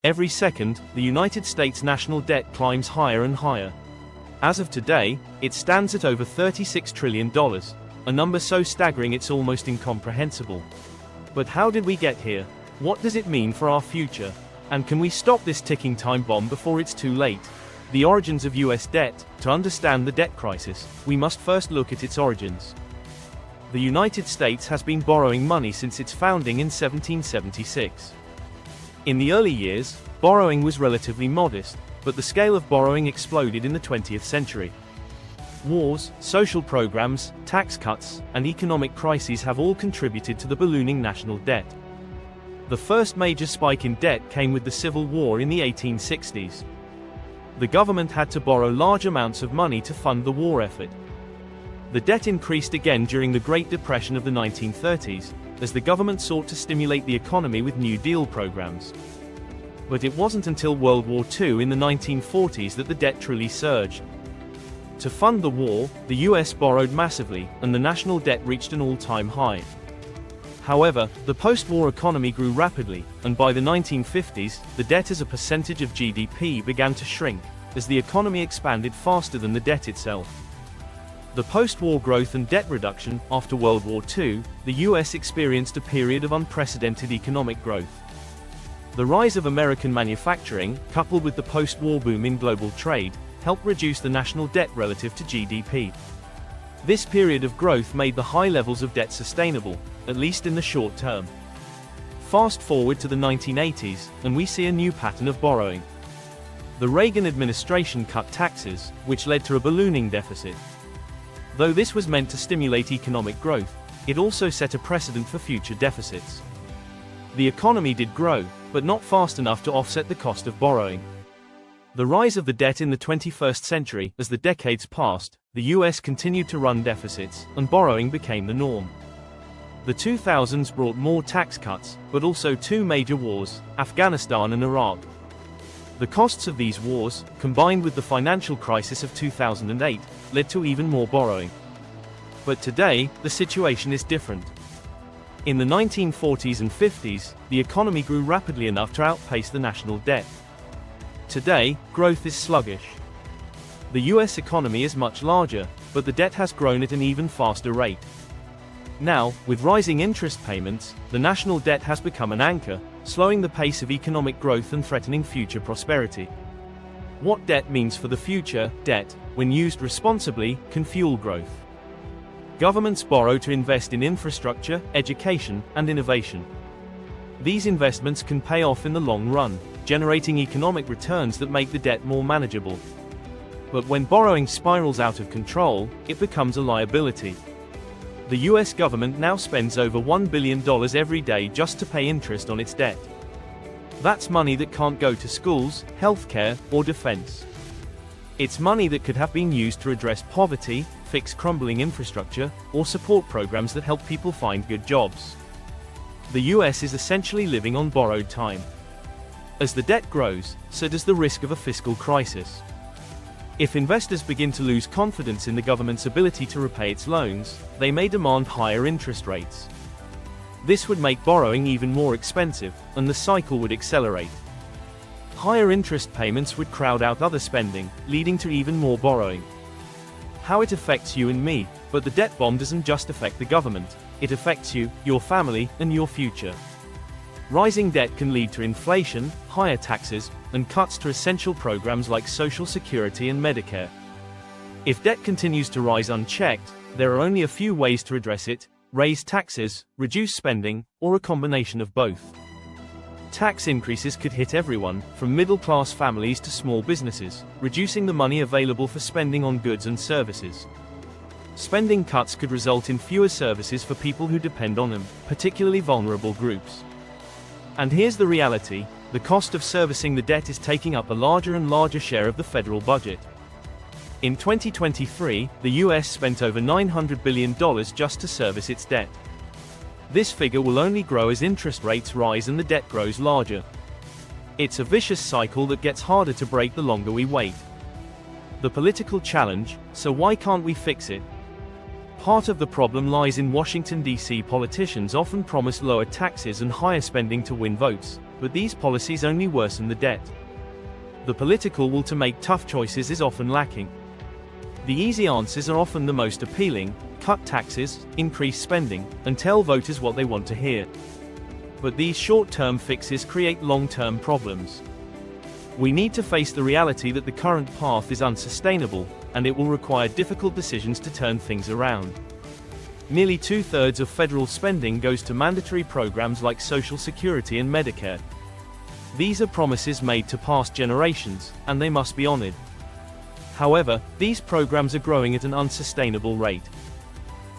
Every second, the United States national debt climbs higher and higher. As of today, it stands at over $36 trillion, a number so staggering it's almost incomprehensible. But how did we get here? What does it mean for our future? And can we stop this ticking time bomb before it's too late? The origins of US debt. To understand the debt crisis, we must first look at its origins. The United States has been borrowing money since its founding in 1776. In the early years, borrowing was relatively modest, but the scale of borrowing exploded in the 20th century. Wars, social programs, tax cuts, and economic crises have all contributed to the ballooning national debt. The first major spike in debt came with the Civil War in the 1860s. The government had to borrow large amounts of money to fund the war effort. The debt increased again during the Great Depression of the 1930s, as the government sought to stimulate the economy with New Deal programs. But it wasn't until World War II in the 1940s that the debt truly surged. To fund the war, the US borrowed massively, and the national debt reached an all-time high. However, the post-war economy grew rapidly, and by the 1950s, the debt as a percentage of GDP began to shrink, as the economy expanded faster than the debt itself. The post-war growth and debt reduction. After World War II, the US experienced a period of unprecedented economic growth. The rise of American manufacturing, coupled with the post-war boom in global trade, helped reduce the national debt relative to GDP. This period of growth made the high levels of debt sustainable, at least in the short term. Fast forward to the 1980s, and we see a new pattern of borrowing. The Reagan administration cut taxes, which led to a ballooning deficit. Though this was meant to stimulate economic growth, it also set a precedent for future deficits. The economy did grow, but not fast enough to offset the cost of borrowing. The rise of the debt in the 21st century. As the decades passed, the US continued to run deficits, and borrowing became the norm. The 2000s brought more tax cuts, but also two major wars, Afghanistan and Iraq. The costs of these wars, combined with the financial crisis of 2008, led to even more borrowing. But today, the situation is different. In the 1940s and 50s, the economy grew rapidly enough to outpace the national debt. Today, growth is sluggish. The US economy is much larger, but the debt has grown at an even faster rate. Now, with rising interest payments, the national debt has become an anchor, slowing the pace of economic growth and threatening future prosperity. What debt means for the future. Debt, when used responsibly, can fuel growth. Governments borrow to invest in infrastructure, education, and innovation. These investments can pay off in the long run, generating economic returns that make the debt more manageable. But when borrowing spirals out of control, it becomes a liability. The US government now spends over $1 billion every day just to pay interest on its debt. That's money that can't go to schools, healthcare, or defense. It's money that could have been used to address poverty, fix crumbling infrastructure, or support programs that help people find good jobs. The US is essentially living on borrowed time. As the debt grows, so does the risk of a fiscal crisis. If investors begin to lose confidence in the government's ability to repay its loans, they may demand higher interest rates. This would make borrowing even more expensive, and the cycle would accelerate. Higher interest payments would crowd out other spending, leading to even more borrowing. How it affects you and me. But the debt bomb doesn't just affect the government, it affects you, your family, and your future. Rising debt can lead to inflation, higher taxes, and cuts to essential programs like Social Security and Medicare. If debt continues to rise unchecked, there are only a few ways to address it: raise taxes, reduce spending, or a combination of both. Tax increases could hit everyone, from middle-class families to small businesses, reducing the money available for spending on goods and services. Spending cuts could result in fewer services for people who depend on them, particularly vulnerable groups. And here's the reality: the cost of servicing the debt is taking up a larger and larger share of the federal budget. In 2023, the US spent over $900 billion just to service its debt. This figure will only grow as interest rates rise and the debt grows larger. It's a vicious cycle that gets harder to break the longer we wait. The political challenge: so why can't we fix it? Part of the problem lies in Washington, D.C. Politicians often promise lower taxes and higher spending to win votes, but these policies only worsen the debt. The political will to make tough choices is often lacking. The easy answers are often the most appealing: cut taxes, increase spending, and tell voters what they want to hear. But these short-term fixes create long-term problems. We need to face the reality that the current path is unsustainable, and it will require difficult decisions to turn things around. Nearly 2/3 of federal spending goes to mandatory programs like Social Security and Medicare. These are promises made to past generations, and they must be honored. However, these programs are growing at an unsustainable rate.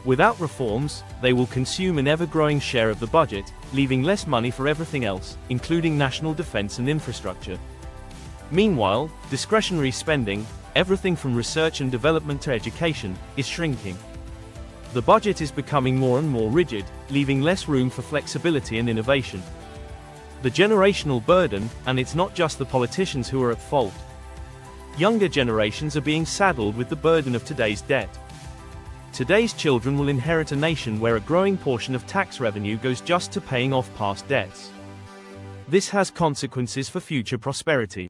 Without reforms, they will consume an ever-growing share of the budget, leaving less money for everything else, including national defense and infrastructure. Meanwhile, discretionary spending, everything from research and development to education, is shrinking. The budget is becoming more and more rigid, leaving less room for flexibility and innovation. The generational burden, and it's not just the politicians who are at fault. Younger generations are being saddled with the burden of today's debt. Today's children will inherit a nation where a growing portion of tax revenue goes just to paying off past debts. This has consequences for future prosperity.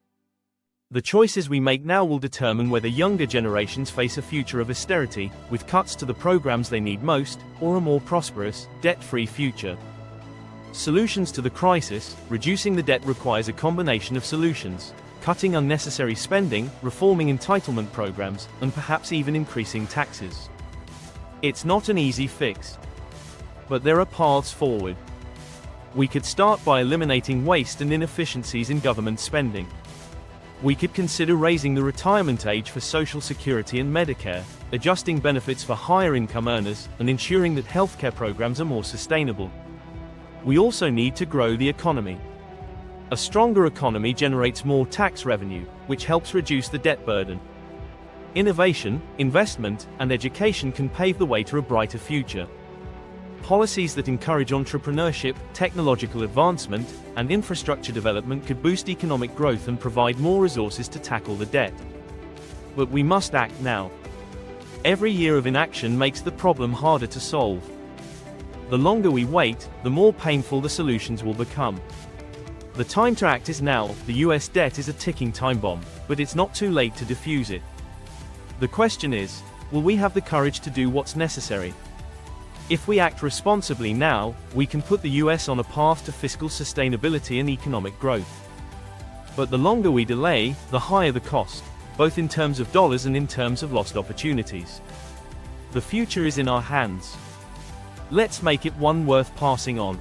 The choices we make now will determine whether younger generations face a future of austerity, with cuts to the programs they need most, or a more prosperous, debt-free future. Solutions to the crisis: reducing the debt requires a combination of solutions: cutting unnecessary spending, reforming entitlement programs, and perhaps even increasing taxes. It's not an easy fix, but there are paths forward. We could start by eliminating waste and inefficiencies in government spending. We could consider raising the retirement age for Social Security and Medicare, adjusting benefits for higher income earners, and ensuring that healthcare programs are more sustainable. We also need to grow the economy. A stronger economy generates more tax revenue, which helps reduce the debt burden. Innovation, investment, and education can pave the way to a brighter future. Policies that encourage entrepreneurship, technological advancement, and infrastructure development could boost economic growth and provide more resources to tackle the debt. But we must act now. Every year of inaction makes the problem harder to solve. The longer we wait, the more painful the solutions will become. The time to act is now. The US debt is a ticking time bomb, but it's not too late to defuse it. The question is, will we have the courage to do what's necessary? If we act responsibly now, we can put the US on a path to fiscal sustainability and economic growth. But the longer we delay, the higher the cost, both in terms of dollars and in terms of lost opportunities. The future is in our hands. Let's make it one worth passing on.